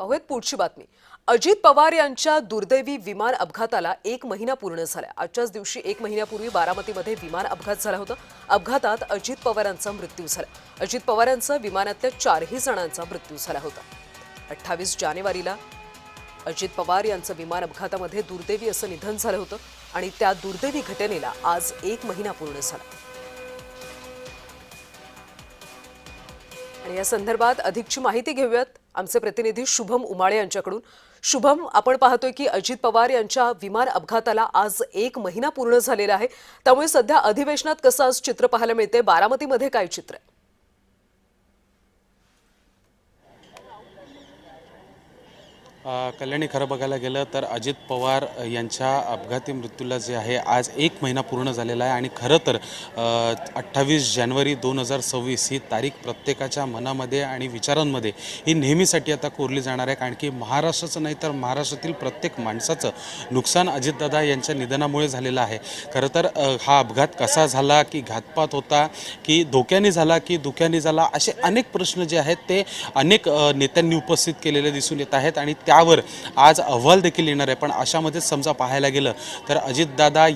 पाहूयात पुढची बातमी। अजित पवार यांच्या दुर्दैवी विमान अपघाताला 1 महिना पूर्ण झाला। आजच्याच दिवशी 1 महिन्यापूर्वी बारामतीमध्ये विमान अपघात झाला होता। अपघातात अजित पवार यांचा मृत्यू झाला। अजित पवार यांचा विमानातल्या 4ही जणांचा मृत्यू झाला होता। 28 जानेवारीला अजित पवार यांचं विमान अपघातामध्ये दुर्दैवी असं निधन झालं होतं आणि त्या दुर्दैवी घटनेला आज 1 महिना पूर्ण झाला। आणि या संदर्भात अधिकची माहिती घेऊयात आमचे प्रतिनिधी शुभम उमाळे यांच्याकडून। शुभम, आपण पाहतोय की अजित पवार यांच्या विमान अपघाताला आज 1 महिना पूर्ण झालेला आहे, त्यामुळे सध्या अधिवेशनात कसं आज चित्र पाहायला मिळते? बारामतीमध्ये काय चित्र आहे? कल्याणी, खरं बघायला गेलं तर अजित पवार यांच्या अपघाती मृत्यूला जे आहे आज 1 महिना पूर्ण झालेला आहे। आणि खरं तर 28 जानेवारी 2026 ही तारीख प्रत्येकाच्या मनामध्ये आणि विचारांमध्ये ही नेहमीसाठी आता कोरली जाणार आहे, कारण की महाराष्ट्राचं नाही तर महाराष्ट्रातील प्रत्येक माणसाचं नुकसान अजितदादा यांच्या निधनामुळे झालेलं आहे। खरं तर हा अपघात कसा झाला, की घातपात होता, की धोक्याने झाला, की धोक्याने झाला, असे अनेक प्रश्न जे आहेत ते अनेक नेत्यांनी उपस्थित केलेले दिसून येत आहेत आणि त्यावर आज अहवाल देखील येणार आहे। पण अशामध्ये समजा पाहायला गेलं तर अजितदादा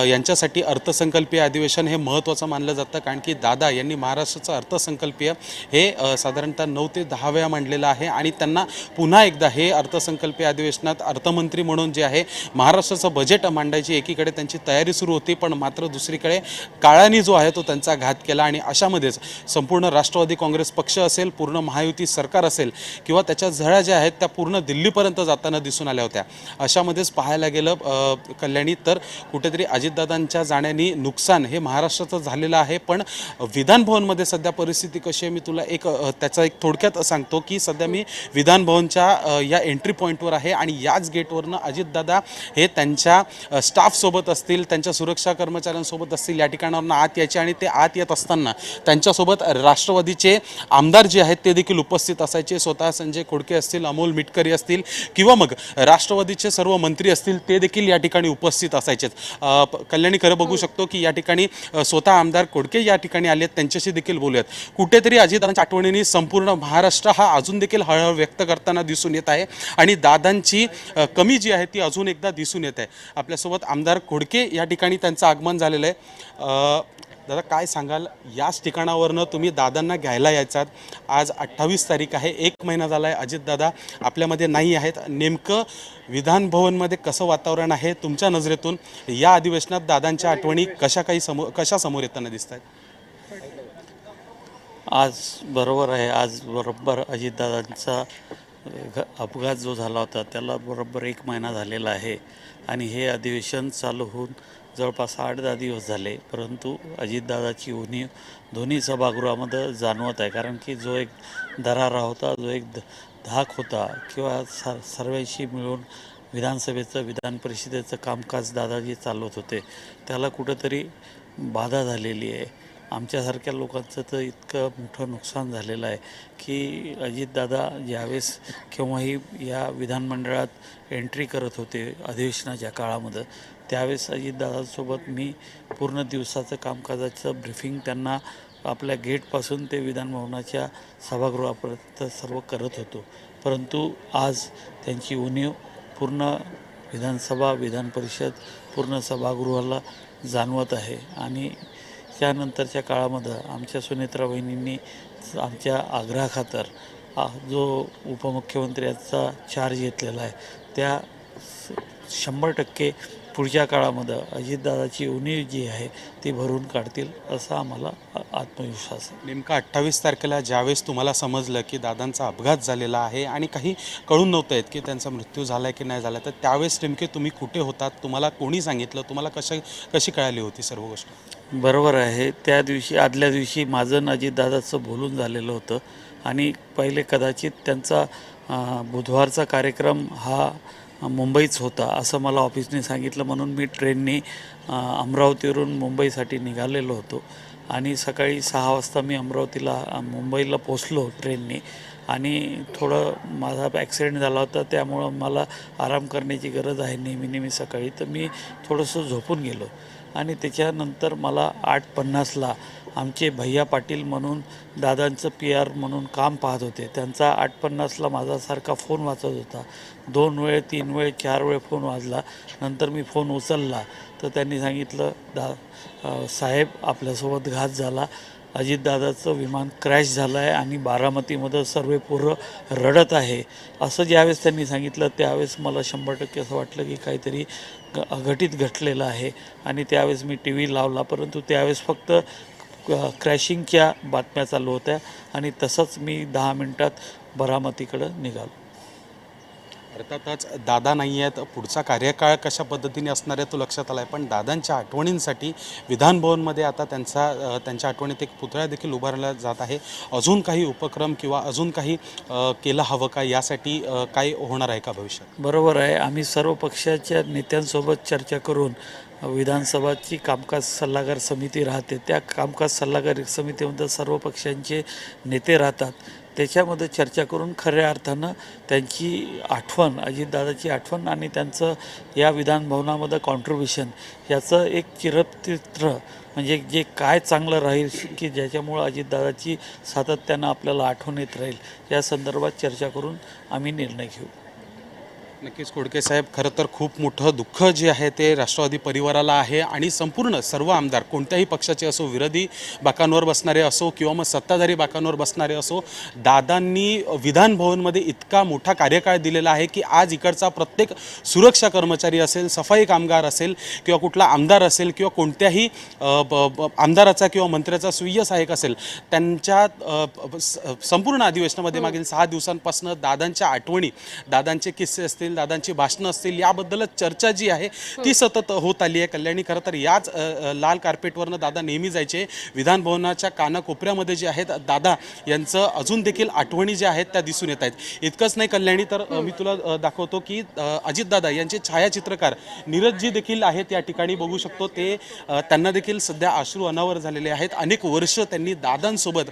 यांच्यासाठी अर्थसंकल्पीय अधिवेशन हे महत्त्वाचं मानलं जातं, कारण की दादा यांनी महाराष्ट्राचं अर्थसंकल्पीय हे साधारणतः 9 ते 10 वेळा मांडलेलं आहे आणि त्यांना पुन्हा एकदा हे अर्थसंकल्पीय अधिवेशनात अर्थमंत्री म्हणून जे आहे महाराष्ट्राचं बजेट मांडायची एकीकडे त्यांची तयारी सुरू होती, पण मात्र दुसरीकडे काळाने जो आहे तो त्यांचा घात केला। आणि अशामध्येच संपूर्ण राष्ट्रवादी काँग्रेस पक्ष असेल, पूर्ण महायुती सरकार असेल किंवा त्याच्या झळा ज्या आहेत त्या पूर्ण दिल्लीपर्यंत जाताना दिसून आल्या होत्या। अशामध्येच पाहायला गेलं कल्याणी तर कुठेतरी अजितदादांच्या जाण्याने नुकसान हे महाराष्ट्राचं झालेलं आहे। पण विधानभवनमध्ये सध्या परिस्थिती कशी आहे मी तुला त्याचा एक थोडक्यात सांगतो की सध्या मी विधानभवनच्या या एंट्री पॉईंटवर आहे आणि याच गेटवरनं अजितदादा हे त्यांच्या स्टाफसोबत असतील, त्यांच्या सुरक्षा कर्मचाऱ्यांसोबत असतील, या ठिकाणावरून आत यायचे आणि ते आत येत असताना त्यांच्यासोबत राष्ट्रवादीचे आमदार जे आहेत ते देखील उपस्थित असायचे। स्वतः संजय खोडके असतील, अमोल मिटकरी असतील किंवा मग राष्ट्रवादीचे सर्व मंत्री असतील ते देखील या ठिकाणी उपस्थित असायचेत। कल्याणी, खरं बघू शकतो की या ठिकाणी स्वतः आमदार खोडके या ठिकाणी आलेत, त्यांच्याशी देखील बोलूयात। कुठेतरी अजितदादांच्या आठवणींनी संपूर्ण महाराष्ट्र हा अजून देखील हळहळ व्यक्त करताना दिसून येत आहे आणि दादांची कमी जी आहे ती अजून एकदा दिसून येत आहे। आपल्यासोबत आमदार खोडके या ठिकाणी त्यांचं आगमन झालेलं आहे। दादा, काय सांगाल, याच ठिकाणावरनं तुम्ही दादांना घ्यायला यायचात, आज 28 तारीख आहे, 1 महिना झाला आहे, अजितदादा आपल्यामध्ये नाही आहेत। नेमकं विधानभवनमध्ये कसं वातावरण आहे तुमच्या नजरेतून? या अधिवेशनात दादांच्या आठवणी कशा समोर येताना दिसत आहेत? आज बरोबर आहे, आज बरोबर अजितदादांचा अपघात जो झाला होता त्याला बरोबर 1 महिना झालेला आहे आणि हे अधिवेशन चालू होऊन जवळपास 8-10 दिवस झाले, परंतु अजितदादाची उणीव दोन्ही सभागृहामध्ये जाणवत आहे। कारण की जो एक दरारा होता, जो एक धाक होता किंवा सर्वांशी मिळून विधानसभेचं, विधान परिषदेचं कामकाज दादाजी चालवत होते, त्याला कुठंतरी बाधा झालेली आहे। आमच्यासारख्या लोकांचं तर इतकं मोठं नुकसान झालेलं आहे की अजितदादा ज्यावेळेस केव्हाही या विधानमंडळात एंट्री करत होते अधिवेशनाच्या काळामध्ये, त्यावेळेस अजितदादांसोबत मी पूर्ण दिवसाचं कामकाजाचं ब्रीफिंग त्यांना आपल्या गेटपासून ते विधानभवनाच्या सभागृहापर्यंत सर्व करत होतो। परंतु आज त्यांची उणीव पूर्ण विधानसभा, विधान परिषद, पूर्ण सभागृहाला जाणवत आहे। आणि त्यानंतरच्या काळामध्ये आमच्या सुनेत्रा वहिनींनी आमच्या आग्रहाखातर जो उपमुख्यमंत्र्यांचा चार्ज घेतलेला आहे त्या 100% पुढच्या काळामध्ये अजितदादाची उणीव जी आहे ती भरून काढतील असा आम्हाला आत्मविश्वास आहे। नेमका 28 तारखेला ज्यावेळेस तुम्हाला समजलं की दादांचा अपघात झालेला आहे आणि काही कळून नव्हतं येत की त्यांचा मृत्यू झाला आहे की नाही झाला, तर त्यावेळेस नेमके तुम्ही कुठे होतात? तुम्हाला कोणी सांगितलं? तुम्हाला कशी कळाली होती सर्व गोष्ट? बरोबर आहे, त्या दिवशी आदल्या दिवशी माझं अजितदादाचं बोलून झालेलं होतं आणि पहिले कदाचित त्यांचा बुधवारचा कार्यक्रम हा मुंबईच होता असं मला ऑफिसने सांगितलं, म्हणून मी ट्रेनने अमरावतीवरून मुंबईसाठी निघालेलो होतो आणि सकाळी 6 वाजता मी मुंबईला पोचलो ट्रेनने आणि थोडं माझा ॲक्सिडेंट झाला होता, त्यामुळं मला आराम करण्याची गरज आहे नेहमी सकाळी, तर मी थोडंसं झोपून गेलो आणि त्याच्यानंतर मला 8:50ला आमचे भैया पाटील म्हणून दादांचं PR म्हणून काम पाहत होते. त्यांचा 8:50ला माझासारखा फोन वाजत होता. 2 वेळ 3 वेळ 4 वेळ फोन वाजला. नंतर मी फोन उचलला तर त्यांनी सांगितलं साहेब आपल्यासोबत घात झाला, अजितदादाचं विमान क्रॅश झालं आहे आणि बारामतीमध्ये सर्व पोरं रडत आहे असं ज्यावेळेस त्यांनी सांगितलं त्यावेळेस मला 100% असं वाटलं की काहीतरी अघटित घडलेलं आहे. आणि त्यावेळेस मी TV लावला, परंतु त्यावेळेस फक्त क्रॅशिंगच्या बातम्या चालू होत्या आणि तसंच मी 10 मिनटात बारामतीकडं निघालो. अर्थातच दादा नाही आहेत, पुढचा कार्यकाळ कशा पद्धतीने असणार आहे तो लक्षात आला आहे, पण दादांच्या आठवणींसाठी विधानभवनमध्ये आता त्यांच्या आठवणीत एक पुतळा देखील उभारला जात आहे. अजून काही उपक्रम किंवा अजून काही केलं हवं का, यासाठी काय होणार आहे का भविष्यात? बरोबर आहे. आम्ही सर्व पक्षाच्या नेत्यांसोबत चर्चा करून विधानसभाची कामकाज सल्लागार समिती राहते, त्या कामकाज सल्लागार समितीमध्ये सर्व पक्षांचे नेते राहतात. त्याच्यामध्ये चर्चा करून खऱ्या अर्थानं त्यांची आठवण, अजितदादाची आठवण आणि त्यांचं या विधानभवनामध्ये कॉन्ट्रीब्युशन याचं एक चिरचित्र म्हणजे जे काय चांगलं राहील की ज्याच्यामुळं अजितदादाची सातत्यानं आपल्याला आठवण येत राहील या संदर्भात चर्चा करून आम्ही निर्णय घेऊ. नक्कीच खोडके साहेब, खरं तर खूप मोठं दुःख जे आहे ते राष्ट्रवादी परिवाराला आहे आणि संपूर्ण सर्व आमदार कोणत्याही पक्षाचे असो, विरोधी बाकांवर बसणारे असो किंवा मग सत्ताधारी बाकांवर बसणारे असो, दादांनी विधानभवनमध्ये इतका मोठा कार्यकाळ दिलेला आहे की आज इकडचा प्रत्येक सुरक्षा कर्मचारी असेल, सफाई कामगार असेल किंवा कुठला आमदार असेल किंवा कोणत्याही आमदाराचा किंवा मंत्र्याचा स्वीय सहाय्यक असेल, त्यांच्या संपूर्ण अधिवेशनामध्ये मागील 6 दिवसांपासून दादांच्या आठवणी, दादांचे किस्से असतील, दादांची भाषणं असतील, याबद्दलच चर्चा जी आहे ती सतत होत आली आहे. कल्याणी, खरं तर याच लाल कार्पेटवरनं दादा नेहमी जायचे. विधानभवनाच्या कानाकोपऱ्यामध्ये जे आहेत दादा यांचं अजून देखील आठवणी ज्या आहेत त्या दिसून येत आहेत. इतकंच नाही कल्याणी, तर मी तुला दाखवतो की अजितदादा यांचे छायाचित्रकार नीरजजी देखील आहेत या ठिकाणी, बघू शकतो ते त्यांना देखील सध्या अश्रू अनावर झालेले आहेत. अनेक वर्ष त्यांनी दादांसोबत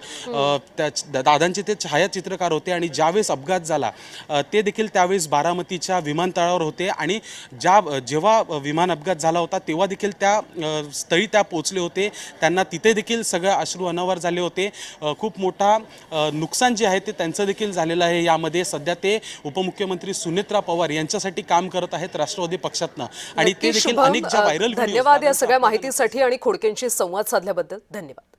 दादांचे ते छायाचित्रकार होते आणि ज्यावेळेस अपघात झाला ते देखील त्यावेळेस बारामतीच्या विमानतळावर होते आणि जेव्हा विमान अपघात झाला होता तेव्हा देखील त्या स्थळी त्या पोचले होते. त्यांना तिथे देखील सगळं अश्रू अनावर झाले होते. खूप मोठा नुकसान जे आहे ते त्यांचं देखील झालेलं आहे. यामध्ये सध्या ते उपमुख्यमंत्री सुनेत्रा पवार यांच्यासाठी काम करत आहेत राष्ट्रवादी पक्षातनं आणि ते देखील अनेक ज्या व्हायरल धन्यवाद या सगळ्या माहितीसाठी आणि खोडकेंशी संवाद साधल्याबद्दल. धन्यवाद.